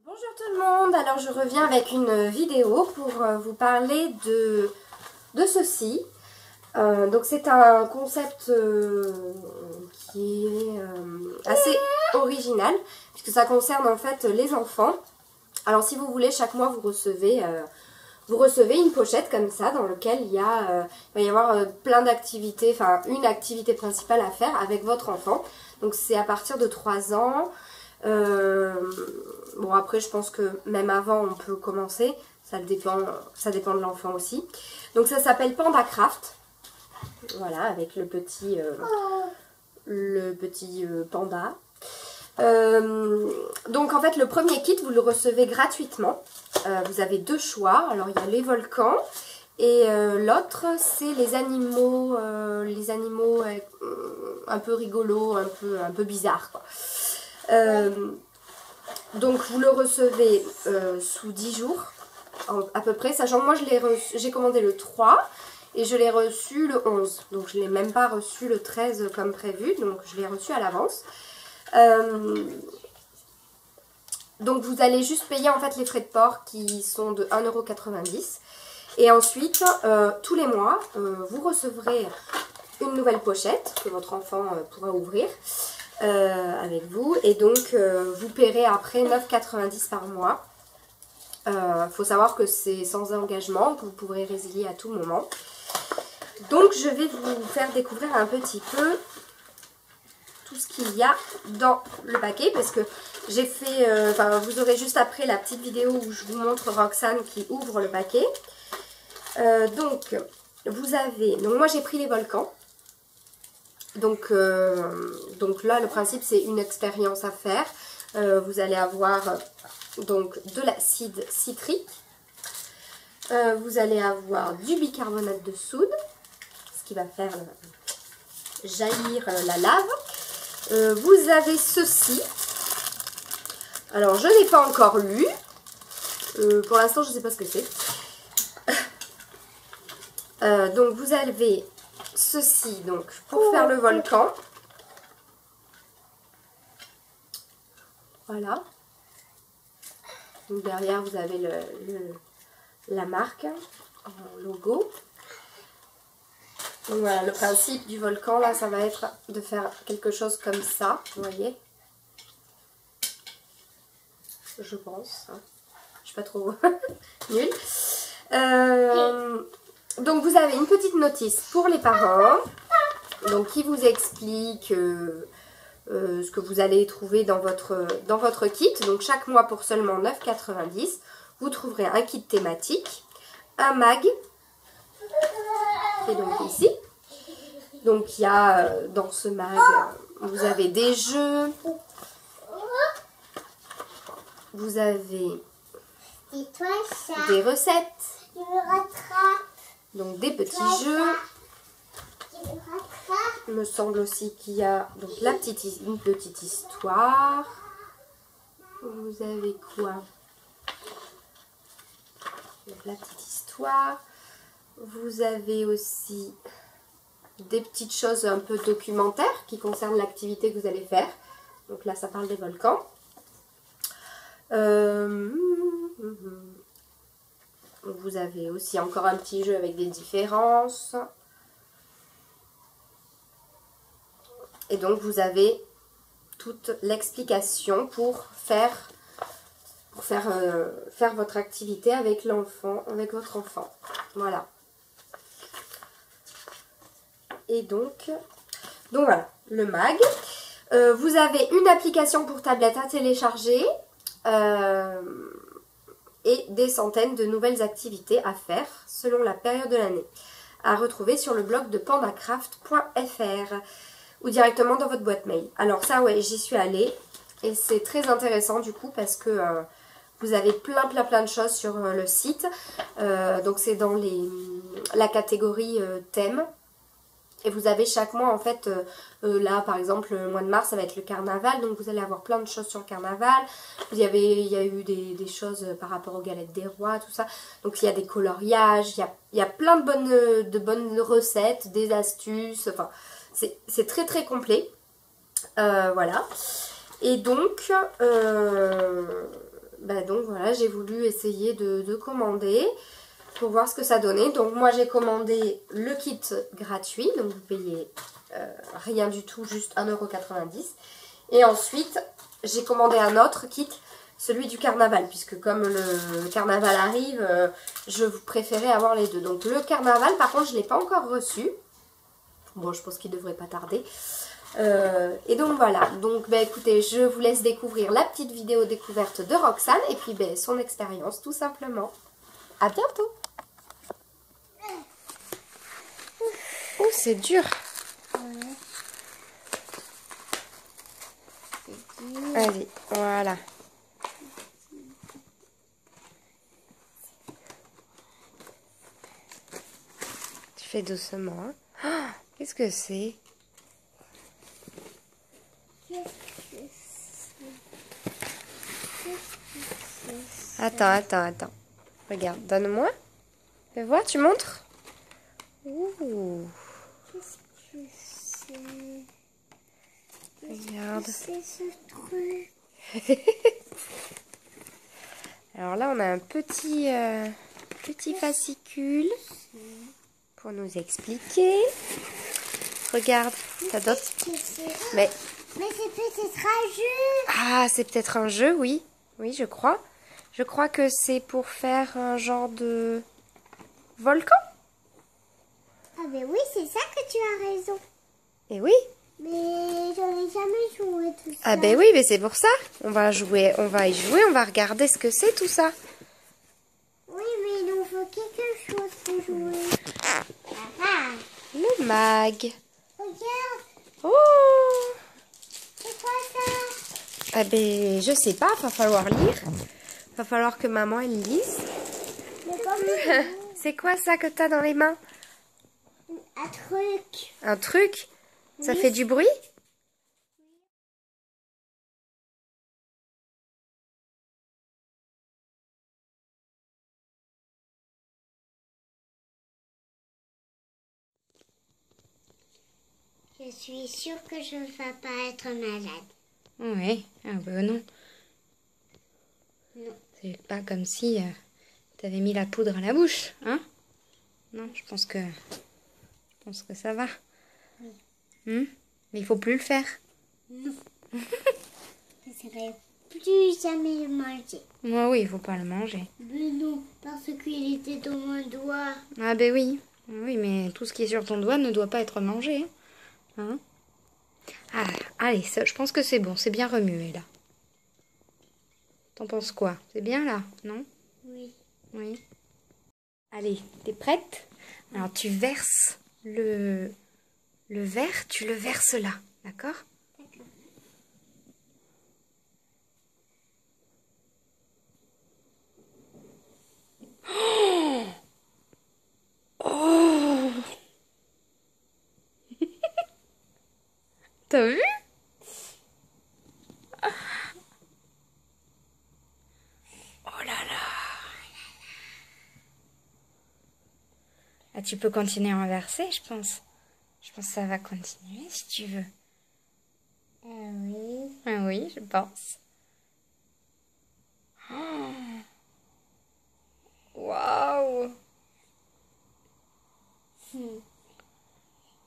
Bonjour tout le monde, alors je reviens avec une vidéo pour vous parler de ceci. Donc c'est un concept qui est assez original puisque ça concerne en fait les enfants. Alors si vous voulez, chaque mois vous recevez une pochette comme ça dans laquelle il va y avoir plein d'activités, enfin une activité principale à faire avec votre enfant. Donc c'est à partir de 3 ans. Bon après je pense que même avant on peut commencer, ça dépend de l'enfant aussi. Donc ça s'appelle Panda Craft, voilà, avec le petit panda. Donc en fait le premier kit vous le recevez gratuitement. Vous avez 2 choix, alors il y a les volcans et l'autre c'est les animaux un peu rigolos, un peu bizarres quoi. Donc vous le recevez sous 10 jours à peu près, sachant que moi j'ai commandé le 3 et je l'ai reçu le 11. Donc je ne l'ai même pas reçu le 13 comme prévu, donc je l'ai reçu à l'avance. Donc vous allez juste payer en fait les frais de port qui sont de 1,90 €. Et ensuite, tous les mois, vous recevrez une nouvelle pochette que votre enfant pourra ouvrir. Avec vous et donc vous paierez après 9,90 € par mois. Faut savoir que c'est sans engagement, que vous pourrez résilier à tout moment. Donc je vais vous faire découvrir un petit peu tout ce qu'il y a dans le paquet parce que j'ai fait, vous aurez juste après la petite vidéo où je vous montre Roxane qui ouvre le paquet. Donc vous avez, donc moi j'ai pris les volcans. Donc là le principe c'est une expérience à faire. Vous allez avoir donc de l'acide citrique, vous allez avoir du bicarbonate de soude, ce qui va faire jaillir la lave. Vous avez ceci, alors je n'ai pas encore lu, pour l'instant je ne sais pas ce que c'est. Donc vous avez ceci donc pour faire le volcan. Voilà. Donc derrière vous avez la marque en logo. Donc voilà, le principe du volcan là, ça va être de faire quelque chose comme ça, vous voyez. Je pense. Hein. Je suis pas trop nulle. Donc vous avez une petite notice pour les parents, donc qui vous explique ce que vous allez trouver dans votre kit. Donc chaque mois pour seulement 9,90 €, vous trouverez un kit thématique, un mag, qui est donc ici. Donc il y a dans ce mag, vous avez des jeux, vous avez des recettes, donc des petits jeux. Il me semble aussi qu'il y a donc une petite histoire. Vous avez quoi? Donc la petite histoire. Vous avez aussi des petites choses un peu documentaires qui concernent l'activité que vous allez faire. Donc là ça parle des volcans. Vous avez aussi encore un petit jeu avec des différences. Et donc vous avez toute l'explication pour faire votre activité avec votre enfant. Voilà. Et donc voilà, le mag. Vous avez une application pour tablette à télécharger. Et des centaines de nouvelles activités à faire selon la période de l'année. À retrouver sur le blog de pandacraft.fr ou directement dans votre boîte mail. Alors ça ouais, j'y suis allée et c'est très intéressant du coup parce que vous avez plein de choses sur le site. Donc c'est dans la catégorie thème. Et vous avez chaque mois en fait, là par exemple le mois de mars ça va être le carnaval, donc vous allez avoir plein de choses sur le carnaval. Il y a eu des choses par rapport aux galettes des rois, tout ça. Donc il y a des coloriages, il y a plein de bonnes recettes, des astuces, enfin c'est très complet. Voilà. Et donc donc voilà, j'ai voulu essayer de commander pour voir ce que ça donnait. Donc moi j'ai commandé le kit gratuit, donc vous payez rien du tout, juste 1,90 €. Et ensuite j'ai commandé un autre kit, celui du carnaval, puisque comme le carnaval arrive, je préférais avoir les deux. Donc le carnaval par contre je ne l'ai pas encore reçu. Bon, je pense qu'il ne devrait pas tarder. Et donc voilà, donc écoutez, je vous laisse découvrir la petite vidéo découverte de Roxane et puis son expérience tout simplement. À bientôt. Oh, c'est dur. Ouais. Vas-y, voilà. Tu fais doucement. Hein. Oh, qu'est-ce que c'est? Attends. Regarde, donne-moi. Fais voir, tu montres. Ouh. Qu'est-ce que c'est? Regarde. C'est ce truc. Alors là, on a un petit fascicule pour nous expliquer. Regarde, t'as d'autres. Mais c'est peut-être un jeu. ah, c'est peut-être un jeu, oui. Oui, je crois. Je crois que c'est pour faire un genre de volcan. Ah ben oui, c'est ça que tu as raison. Eh oui. Mais j'en ai jamais joué tout ça. Ah ben oui, mais c'est pour ça. On va y jouer, on va regarder ce que c'est tout ça. Oui, mais il nous faut quelque chose pour jouer. Ah, Le mag. regarde, Oh. c'est quoi ça? Ah ben, je sais pas, va falloir lire. Va falloir que maman elle lise. Mais comme C'est quoi ça que t'as dans les mains? un truc. Un truc? Ça Oui. fait du bruit? Je suis sûre que je ne vais pas être malade. Oui, ah ben non. Non. C'est pas comme si t'avais mis la poudre à la bouche, hein? Non, je pense que ça va. Mais il faut plus le faire. Non. Je ne serai plus jamais le manger. Moi, oui, il faut pas le manger. Mais non, parce qu'il était dans mon doigt. Ah ben oui. Oui, mais tout ce qui est sur ton doigt ne doit pas être mangé. Hein? Ah, allez, ça, je pense que c'est bon. C'est bien remué, là. T'en penses quoi? C'est bien, là? Non? Oui. Oui. Allez, t'es prête? Alors, tu verses le verre, tu le verses là. D'accord? D'accord. Oh! T'as vu? Oh là là! Ah, tu peux continuer à en verser, je pense. Je pense que ça va continuer si tu veux. Oui. Ah oui, je pense. Oh. Waouh!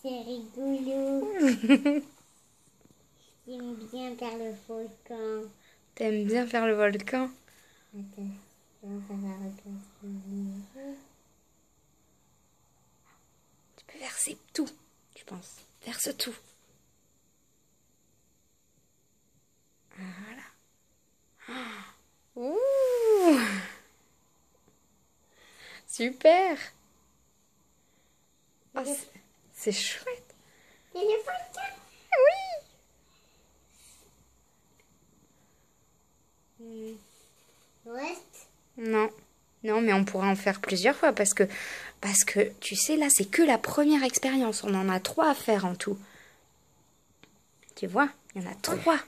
C'est rigolo. J'aime bien faire le volcan. T'aimes bien faire le volcan? Attends, ça va regarder. Tu peux verser tout, je pense. Verse tout. Voilà. Ouh! Super! Oh, c'est chouette! C'est le volcan. Oui! Reste. Non. Non, mais on pourra en faire plusieurs fois parce que tu sais, là, c'est que la première expérience. On en a 3 à faire en tout. Tu vois? Il y en a 3.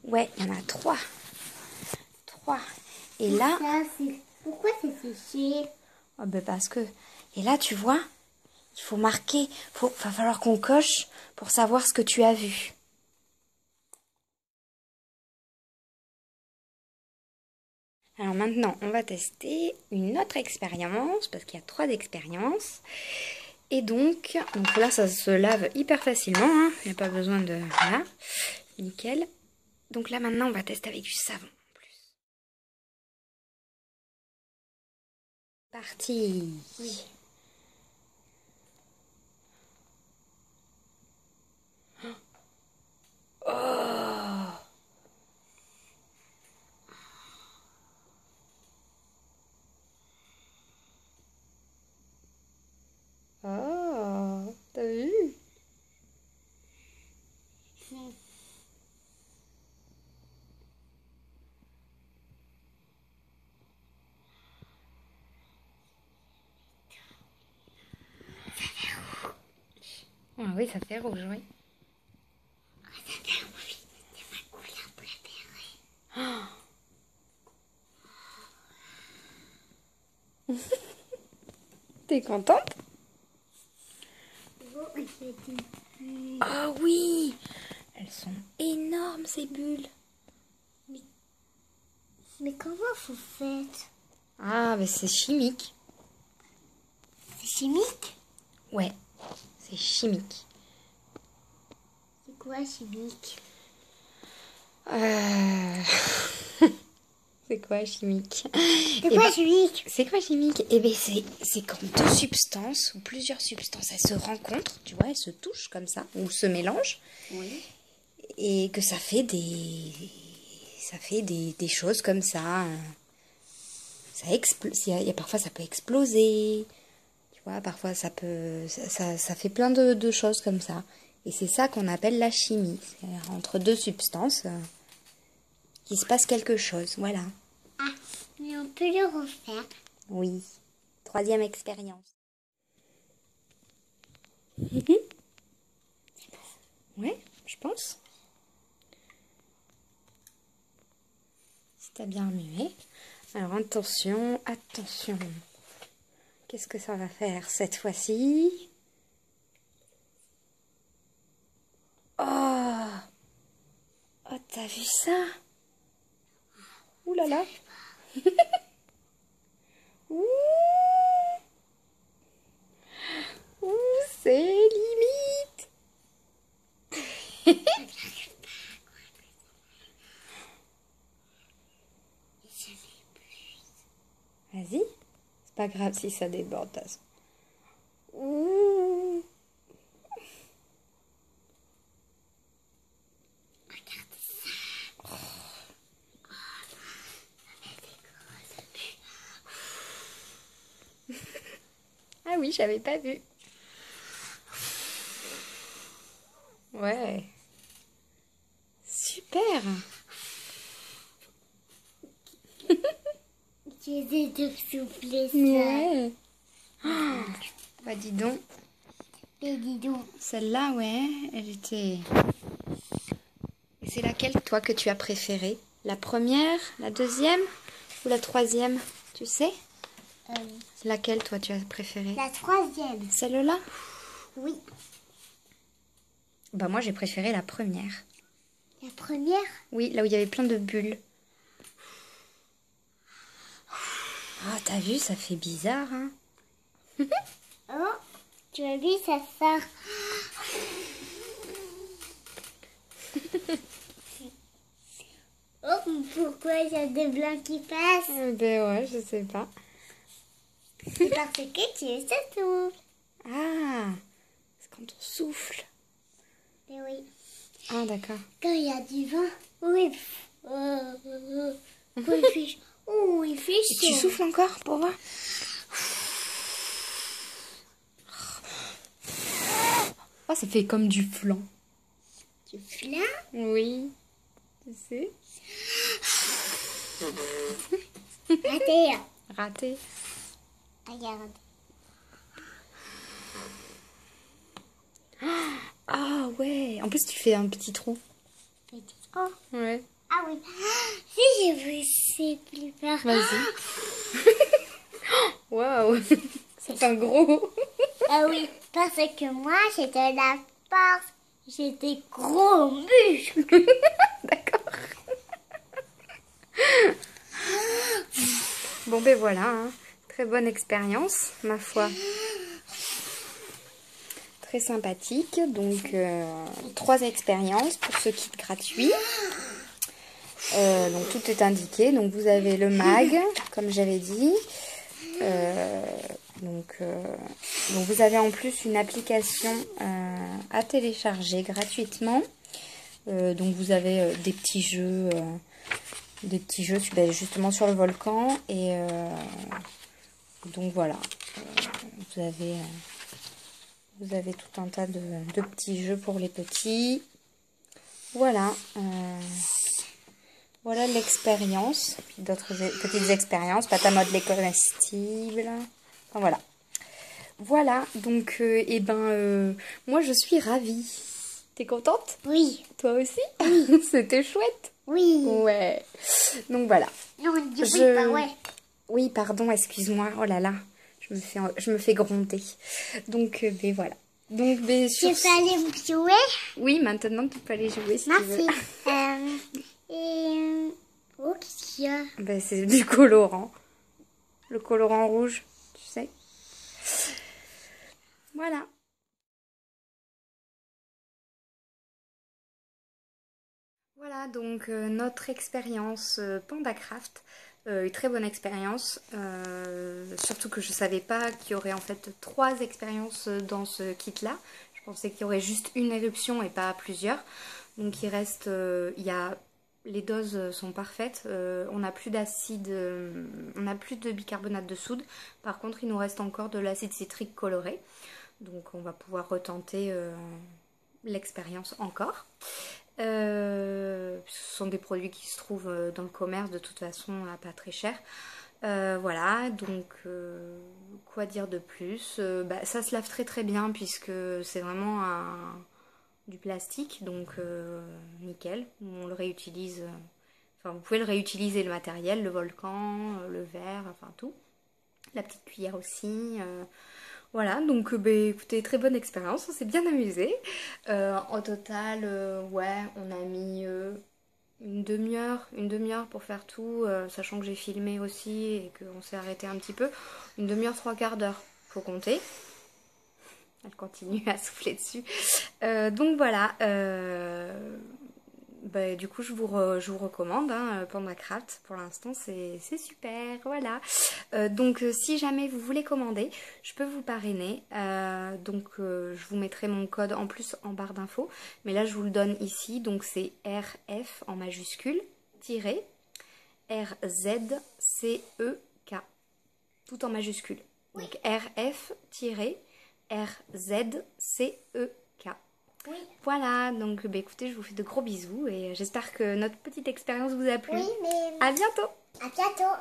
Ouais, il y en a 3. 3. Et là... Pourquoi c'est séché? Oh ben parce que... Et là, tu vois, il faut marquer. Va falloir qu'on coche pour savoir ce que tu as vu. Alors maintenant, on va tester une autre expérience, parce qu'il y a 3 expériences. Et donc là, ça se lave hyper facilement, hein. Il n'y a pas besoin de... Voilà, nickel. Donc là, maintenant, on va tester avec du savon en plus. Parti. Oui. Oh! Oh! T'as vu? Ah oui, ça fait rouge, oui. Ça fait rouge. C'est ma couleur préférée. T'es contente? Oh, Ah oui! Elles sont énormes, ces bulles. mais comment vous faites? Ah, mais c'est chimique. C'est chimique? Ouais, c'est chimique. C'est quoi chimique? C'est quoi chimique? C'est quoi chimique? C'est quoi chimique? Eh bien, c'est quand 2 substances ou plusieurs substances, elles se rencontrent, tu vois, elles se touchent comme ça, ou se mélangent. Oui. Et que ça fait des choses comme ça. Ça explose. Parfois, ça peut exploser. Tu vois, parfois, ça fait plein de choses comme ça. Et c'est ça qu'on appelle la chimie. C'est entre 2 substances qu'il se passe quelque chose. Voilà. Ah, mais on peut le refaire. Oui. 3e expérience. Ouais, je pense. Si t'as bien remué. Alors attention, attention. Qu'est-ce que ça va faire cette fois-ci? Oh! Oh, t'as vu ça? Ouh là là! Ouh! Ouh, c'est limite! Vas-y. C'est pas grave si ça déborde. Ouh! Ah oui, j'avais pas vu. Ouais. Super. J'ai de souffler ça. Ouais. Bah dis donc. Mais dis donc. Celle-là, ouais, elle était... Et c'est laquelle, toi, que tu as préférée? La première, la deuxième ou la 3e? Tu sais? C'est laquelle, toi, tu as préférée? La 3e. Celle-là? Oui. Bah moi, j'ai préféré la première. La première? Oui, là où il y avait plein de bulles. Ah, t'as vu, ça fait bizarre, hein? Oh, tu as vu, ça sort. Oh, pourquoi il y a des blancs qui passent? Ben ouais, je sais pas. C'est parce que tu es tout. Ah, c'est quand on souffle. Mais oui. Ah, d'accord. Quand il y a du vent, oui. Quand il fait, oh, il fait Et tu chaud. souffles encore pour voir? Oh, ça fait comme du flan. Tu flan? Oui, tu sais. Raté. Raté. Regarde. Ah ouais, en plus tu fais un petit trou. Petit. Oh. Ouais. Ah oui. Si j'ai vu, c'est plus fort. Vas-y. Waouh, c'est un gros. Ah oui, parce que moi, j'étais la force. J'étais gros muscle. D'accord. Bon ben voilà, hein. Très bonne expérience, ma foi. Très sympathique. Donc 3 expériences pour ce kit gratuit. Donc tout est indiqué. Donc vous avez le mag, comme j'avais dit. Donc vous avez en plus une application à télécharger gratuitement. Donc vous avez des petits jeux justement sur le volcan. Et donc voilà, vous avez tout un tas de petits jeux pour les petits. Voilà. Voilà l'expérience. Puis d'autres petites expériences. Pâte à modeler comestible. Enfin voilà. Voilà. Donc, moi je suis ravie. T'es contente? Oui. Toi aussi? Oui. C'était chouette. Oui. Ouais. Donc voilà. Non, dis oui, pas ouais. Oui, pardon, excuse-moi. Oh là là. Je me fais gronder. Donc, voilà. Donc, Tu peux aller jouer? Oui, maintenant tu peux aller jouer si tu veux. Merci. Oh, qu'est-ce qu'il y a? C'est du colorant. Le colorant rouge, tu sais. Voilà. Voilà donc notre expérience PandaCraft. Une très bonne expérience. Surtout que je ne savais pas qu'il y aurait en fait 3 expériences dans ce kit-là. Je pensais qu'il y aurait juste une éruption et pas plusieurs. Donc il reste... les doses sont parfaites. On n'a plus d'acide... on n'a plus de bicarbonate de soude. Par contre, il nous reste encore de l'acide citrique coloré. Donc on va pouvoir retenter l'expérience encore. Ce sont des produits qui se trouvent dans le commerce de toute façon à pas très cher. Voilà, donc quoi dire de plus? Ça se lave très très bien puisque c'est vraiment du plastique, donc nickel. On le réutilise, enfin vous pouvez le réutiliser, le matériel, le volcan, le verre, enfin tout. La petite cuillère aussi. Voilà, donc écoutez, très bonne expérience, on s'est bien amusé. En total, ouais, on a mis une demi-heure pour faire tout, sachant que j'ai filmé aussi et qu'on s'est arrêté un petit peu. Une demi-heure, 3/4 d'heure, faut compter. Elle continue à souffler dessus. Donc voilà, du coup je vous recommande PandaCraft. Pour l'instant c'est super, voilà. Donc si jamais vous voulez commander, je peux vous parrainer. Je vous mettrai mon code en plus en barre d'infos, mais là je vous le donne ici. Donc c'est RF en majuscule RZCEK, tout en majuscule. Donc RF-RZCEK. Oui. Voilà, donc écoutez, je vous fais de gros bisous et j'espère que notre petite expérience vous a plu. Oui, mais... À bientôt. À bientôt.